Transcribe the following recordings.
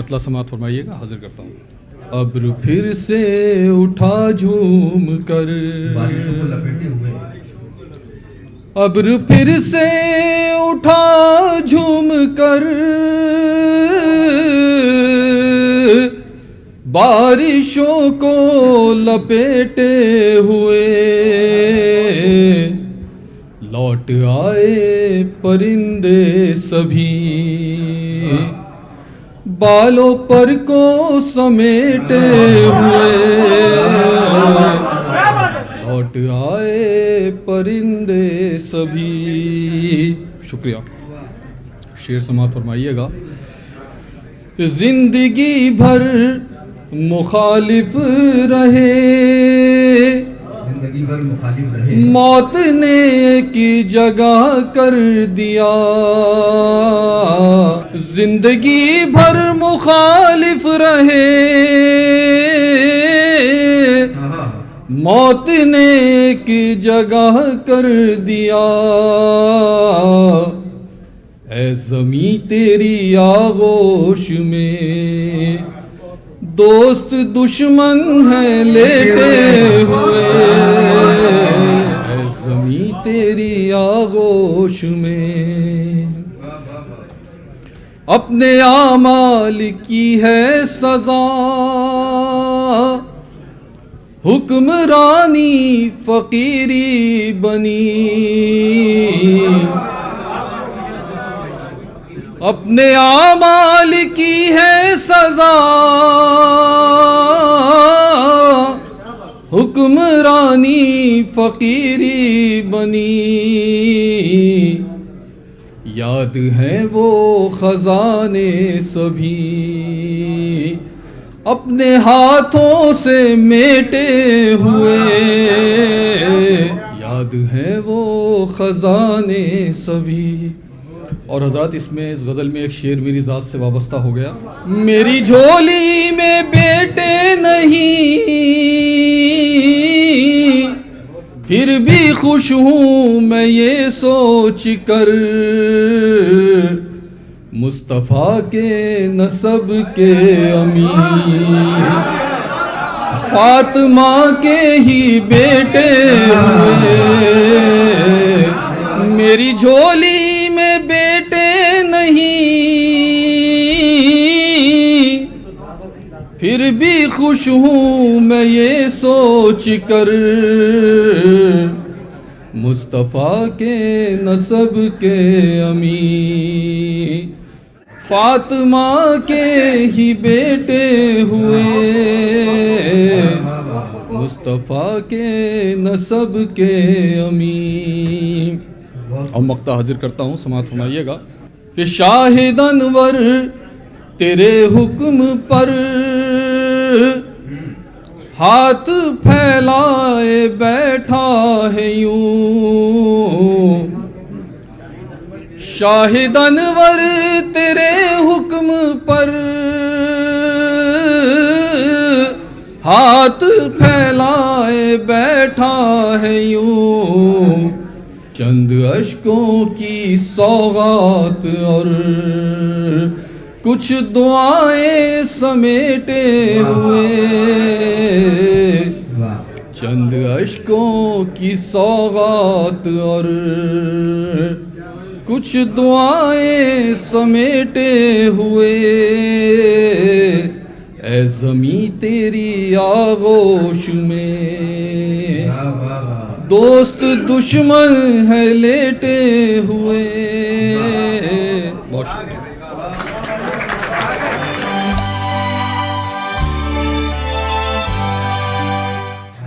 मतला समात फरमाइएगा, हाजिर करता हूँ। अब्र फिर से उठा झूम कर, बारिशों को लपेटे हुए, अब्र फिर से उठा झूम कर, बारिशों को लपेटे हुए, लौट आए परिंदे सभी, बालों पर को समेटे हुए, लौट आए परिंदे सभी। शुक्रिया। शेर समात फरमाइएगा। जिंदगी भर मुखालिफ रहे, जिंदगी भर मुखालिफ रहे, मौत ने की जगह कर दिया, जिंदगी भर मुखालिफ रहे, मौत ने की जगह कर दिया, ऐ ज़मीं तेरी आगोश में दोस्त दुश्मन है लेटे हुए, ऐ ज़मीं तेरी आगोश में अपने आमाल की है सज़ा, हुक्मरानी फ़कीरी बनी, अपने आमाल की है सज़ा, हुक्मरानी फ़कीरी बनी, याद है वो ख़ज़ाने सभी, अपने हाथों से मेटे हुए, याद है वो ख़ज़ाने सभी। और हज़रात, इसमें इस गज़ल में एक शेर मेरी ज़ात से वाबस्ता हो गया। मेरी झोली में बेटे नहीं, फिर भी खुश हूँ मैं ये सोच कर, मुस्तफ़ा के नसब के अमीर, फातिमा के ही बेटे हुए, मेरी झोली में बेटे नहीं, फिर भी खुश हूँ मैं ये सोच कर, मुस्तफ़ा के नसब के अमीर, फातिमा के ही बेटे हुए, मुस्तफ़ा के नसब के अमीर। और मक्ता हाजिर करता हूँ, समात फरमाइएगा कि शाहिद अनवर तेरे हुक्म पर हाथ फैलाए बैठा है यूं, शाहिद अनवर तेरे हुक्म पर हाथ फैलाए बैठा है यूं, चंद अश्कों की सौगात और कुछ दुआएं समेटे हुए, चंद अश्कों की सौगात और कुछ दुआएं समेटे हुए, ऐ ज़मीं तेरी आगोश में दोस्त दुश्मन है लेटे हुए। बहुत शुक्रिया।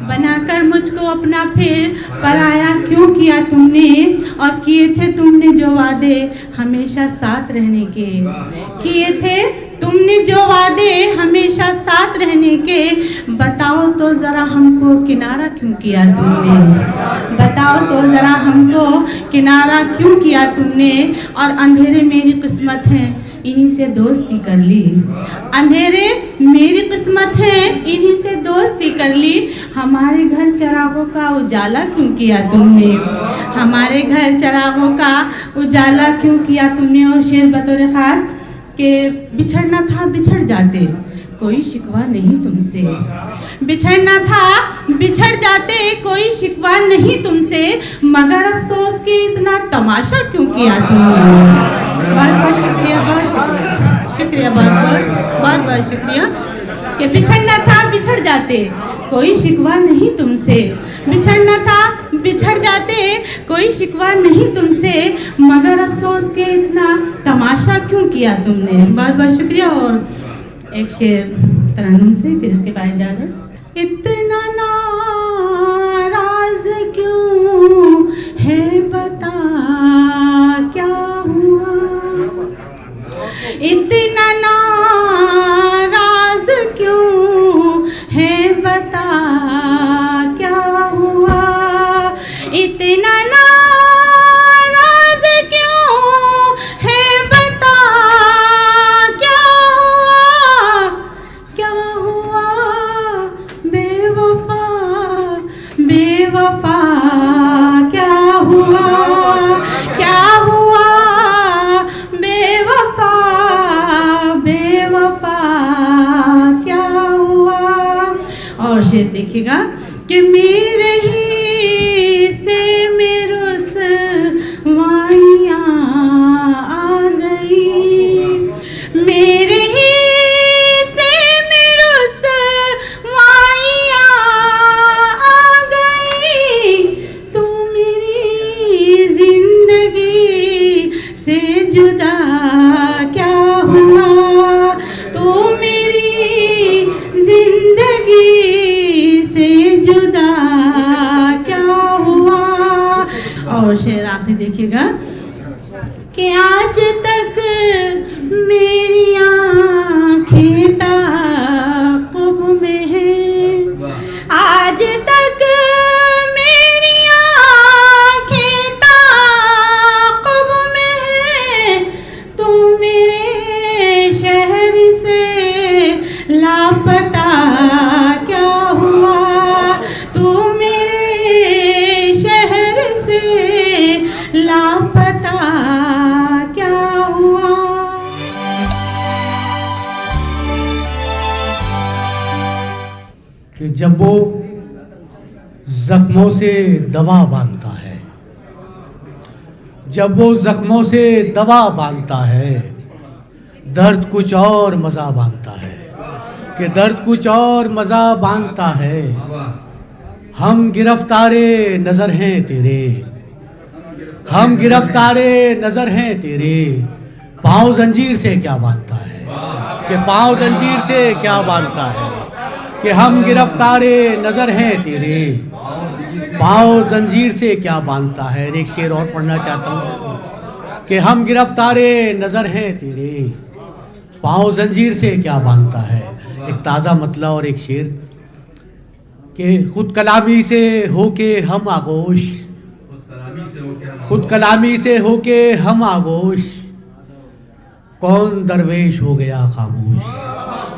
बनाकर मुझको अपना फिर पराया क्यों किया तुमने, और किए थे तुमने जो वादे हमेशा साथ रहने के, किए थे तुमने जो वादे हमेशा साथ रहने के, बताओ तो जरा हमको किनारा क्यों किया तुमने, बताओ तो जरा हमको किनारा क्यों किया तुमने, और अंधेरे मेरी किस्मत है इन्हीं से दोस्ती कर ली, अंधेरे मेरी किस्मत है इन्हीं से दोस्ती कर ली, हमारे घर चरागों का उजाला क्यों किया तुमने, हमारे घर चरागों का उजाला क्यों किया तुमने। और शेर बतौर खास कि बिछड़ना था बिछड़ जाते, कोई शिकवा नहीं तुमसे। बिछड़ना था बिछड़ जाते, कोई शिकवा नहीं तुमसे, मगर अफसोस कि इतना तमाशा क्यों किया तुमने। बहुत बहुत शुक्रिया, बहुत शुक्रिया, शुक्रिया, बहुत बहुत शुक्रिया। कि बिछड़ना था बिछड़ जाते, कोई शिकवा नहीं तुमसे। बिछड़ना था बिछड़ जाते, कोई शिकवा नहीं तुमसे, मगर अफसोस के इतना तमाशा क्यों किया तुमने। बहुत बहुत शुक्रिया। और एक शेर तरन्नुम से, फिर इसके बाद इजाजत। इतना नाराज क्यों है बता क्या हुआ, इतना नाराज क्यों है बता क्या हुआ, इतना नाराज क्यों है बता क्या हुआ, क्या हुआ बेवफा, बेवफा क्या हुआ, क्या हुआ बेवफा, बेवफा क्या हुआ। और शेर देखिएगा कि मेरे ही से मेरे रुसवाइयाँ आ गई, मेरे ही से मेरे रुसवाइयाँ आ गई, तू मेरी जिंदगी से जुदा क्या हुआ, तू मेरी जिंदगी से जुदा क्या हुआ। और शेर आखिरी देखिएगा कि आज तक मेरी आँखें ताक़ुब में है, आज तक मेरी आँखें ताक़ुब में है, तू मेरे शहर से लापता क्या हुआ, तू मेरे शहर से लापता क्या हुआ। कि जब वो जख्मों से दवा बांधता है, जब वो जख्मों से दवा बांधता है, दर्द कुछ और मज़ा बांधता है, कि दर्द कुछ और मज़ा बांधता है। हम गिरफ्तारे नज़र हैं तेरे, हम गिरफ्तारे नज़र हैं तेरे, पाँव जंजीर से क्या बांधता है, कि पाँव जंजीर से क्या बांधता है, कि हम गिरफ्तारे नज़र हैं तेरे, पाँव जंजीर से क्या बांधता है। एक शेर और पढ़ना चाहता हूँ कि हम गिरफ्तारे नज़र हैं तेरे, पाँव जंजीर से क्या बांधता है। एक ताज़ा मतला और एक शेर कि खुद कलामी से होके हम आगोश, खुद कलामी से होके हम आगोश, कौन दरवेश हो गया खामोश,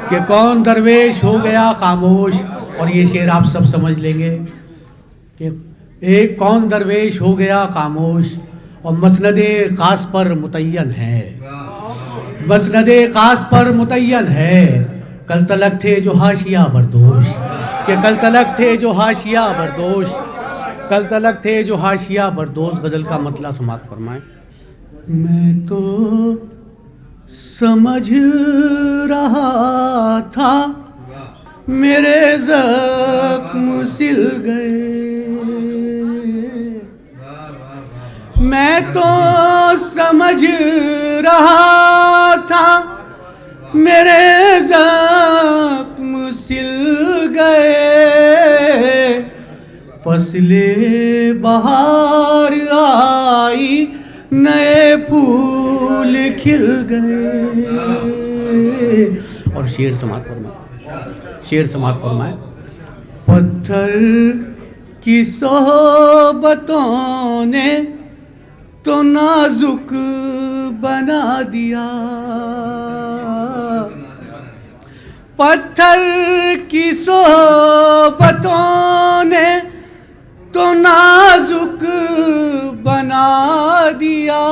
कि कौन दरवेश हो गया खामोश। और ये शेर आप सब समझ लेंगे कि एक कौन दरवेश हो गया खामोश, और मसनदे खास पर मुतय्यन है, मसनदे खास पर मुतय्यन है। कल तलक थे जो हाशिया बरदोश, कि कल तलक थे जो हाशिया बरदोश, कल तलक थे जो हाशिया बरदोश। गज़ल का मतला समात फरमाएं। मैं तो समझ रहा था मेरे ज़ख्म सिल गए, मैं तो समझ रहा था मेरे ज़ख्म सिल गए, फसले बहार आई नए फूल खिल गए। और शेर समात फरमाए, शेर समात फरमाए। पत्थर की सोहबतों ने तो नाजुक बना दिया, पत्थर की सोहबतों ने तो नाजुक बना दिया,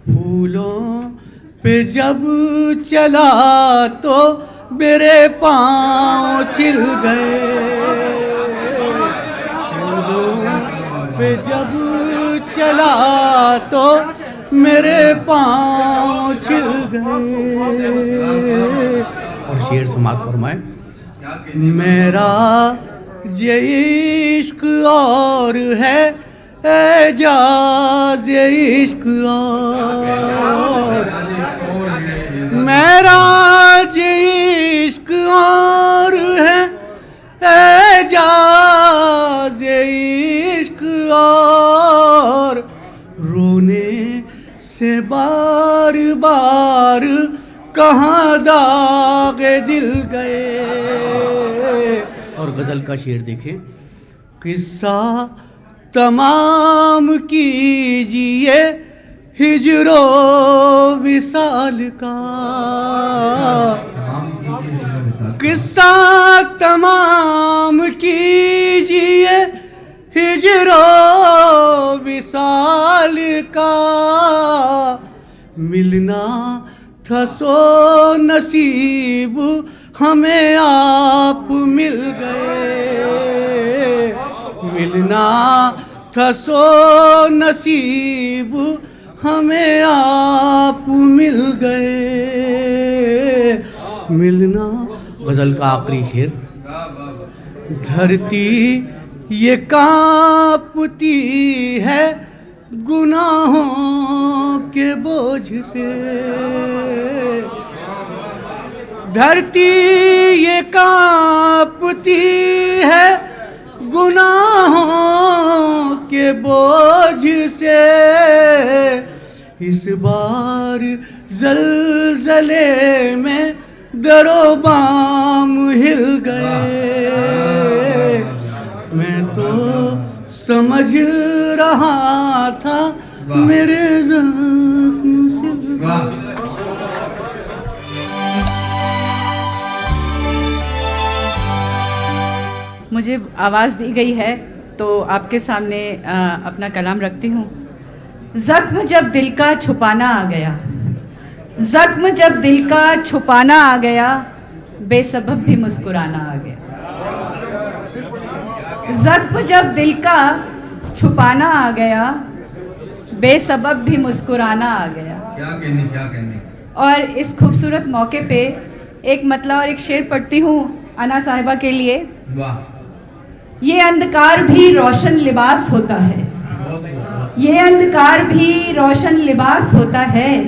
फूलों पे जब चला तो मेरे पाँव छिल गए, पे जब चला तो मेरे पाँव छिल गए। और शेर समाप्त फरमाए, मेरा ये इश्क और है एजाज ये इश्क और, मेरा ये इश्क और है एजाज ये इश्क और, रोने से बार बार कहाँ दागे दिल गए। और गजल का शेर देखें, किस्सा तमाम कीजिए हिजरो विसाल का, किस्सा तमाम कीजिए हिजरो विसाल का, मिलना था सो नसीब हमें आप मिल गए, मिलना था सो नसीब हमें आप मिल गए, मिलना। गजल का आखिरी शेर, धरती ये कांपती है गुनाहों के बोझ से, धरती ये कांपती है गुनाहों के बोझ से, इस बार ज़लज़ले में दरो बाम हिल गए, मैं तो समझ रहा था मेरे ज़ख्म से। मुझे आवाज़ दी गई है तो आपके सामने अपना कलाम रखती हूँ। ज़ख्म जब दिल का छुपाना आ गया, ज़ख्म जब दिल का छुपाना आ गया, बेसबब भी मुस्कुराना आ गया। ज़ख्म जब दिल का छुपाना आ गया, बेसबब भी मुस्कुराना आ गया। क्या कहने, क्या कहने। और इस खूबसूरत मौके पे एक मतला और एक शेर पढ़ती हूँ अना साहिबा के लिए। वाह। ये अंधकार भी रोशन लिबास होता है, ये अंधकार भी रोशन लिबास होता है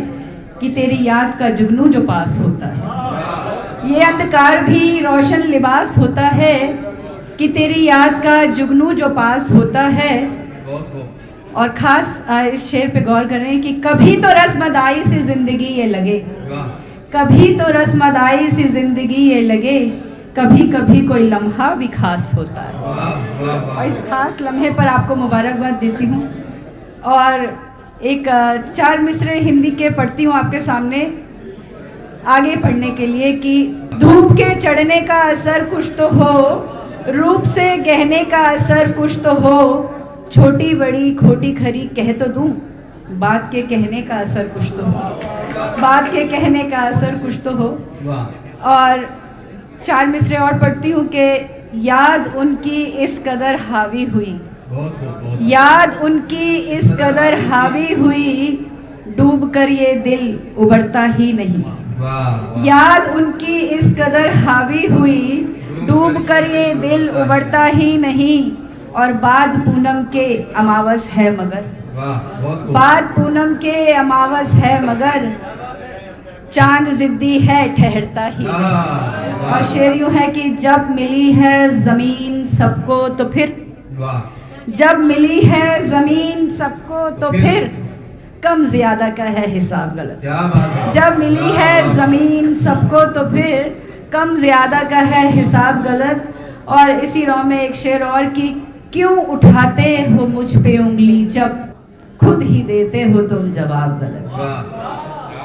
कि तेरी याद का जुगनू जो पास होता है। ये अंधकार भी रोशन लिबास होता है कि तेरी याद का जुगनू जो पास होता है। और खास इस शेर पे गौर करें कि कभी तो रस्मदाई सी जिंदगी ये लगे, कभी तो रस्मदाई सी जिंदगी ये लगे, कभी कभी कोई लम्हा भी खास होता है। और इस खास लम्हे पर आपको मुबारकबाद देती हूँ। और एक 4 मिसरे हिंदी के पढ़ती हूँ आपके सामने आगे पढ़ने के लिए कि धूप के चढ़ने का असर कुछ तो हो, रूप से गहने का असर कुछ तो हो, छोटी बड़ी खोटी खरी कह तो दूं, बात के कहने का असर कुछ तो हो, बात के कहने का असर कुछ तो हो। और 4 मिसरे और पढ़ती हूँ कि याद उनकी इस कदर हावी हुई, याद उनकी इस कदर हावी हुई, डूब कर ये दिल उबरता ही नहीं। याद उनकी इस कदर हावी हुई, डूब कर ये दिल उबरता ही नहीं। और बाद पूनम के अमावस है मगर, बाद पूनम के अमावस है मगर, चांद जिद्दी है ठहरता ही। और शेर यूं है कि जब मिली है जमीन सबको तो फिर, जब मिली है जमीन सबको तो फिर, कम ज्यादा का है हिसाब गलत। जब मिली है जमीन सबको तो फिर, कम ज्यादा का है हिसाब गलत। और इसी रौ में एक शेर और कि क्यों उठाते हो मुझ पे उंगली जब खुद ही देते हो तुम जवाब गलत।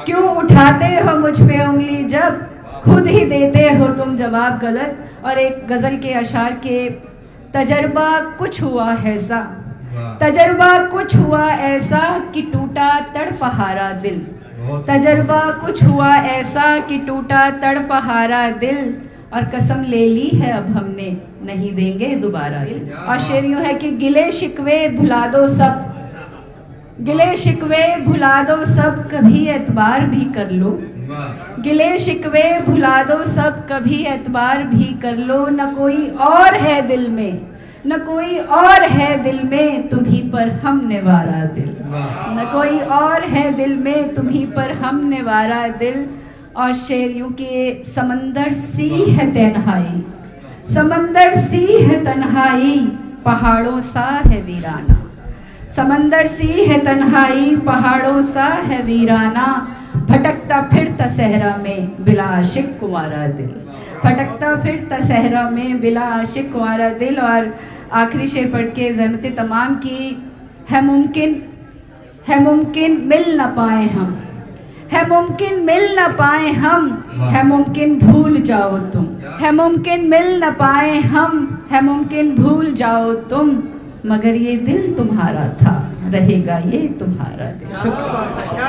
क्यों उठाते हो मुझ पे उंगली जब खुद ही देते हो तुम जवाब गलत। और एक गजल के अशार के तजर्बा कुछ हुआ ऐसा, तजर्बा कुछ हुआ ऐसा कि टूटा तड़पहारा दिल। तजर्बा कुछ हुआ ऐसा कि टूटा तड़पहारा दिल, और कसम ले ली है अब हमने नहीं देंगे दोबारा दिल। और शेर यूं है कि गिले शिकवे भुला दो सब, गिले शिकवे भुला दो सब, कभी एतबार भी कर लो। गिले शिकवे भुला दो सब, कभी एतबार भी कर लो। न कोई और है दिल में, न कोई और है दिल में, तुम्ही पर हमने वारा दिल। न कोई और है दिल में, तुम्ही पर हमने वारा दिल। और शेर यूं कि समंदर सी है तन्हाई, समंदर सी है तन्हाई, पहाड़ों सा है वीराना। समंदर सी है तन्हाई, पहाड़ों सा है वीराना। भटकता फिरता सहरा में बिला आशिक कुंवारा दिल, भटकता फिरता सहरा में बिला आशिक कुंवारा दिल। और आखिरी शेर पढ़ के ज़हमत तमाम की, है मुमकिन मिल न पाए हम, है मुमकिन मिल न पाए हम, है मुमकिन भूल जाओ तुम, है मुमकिन मिल न पाए हम, है मुमकिन भूल जाओ तुम, मगर ये दिल तुम्हारा था, रहेगा ये तुम्हारा दिल। शुक्रिया।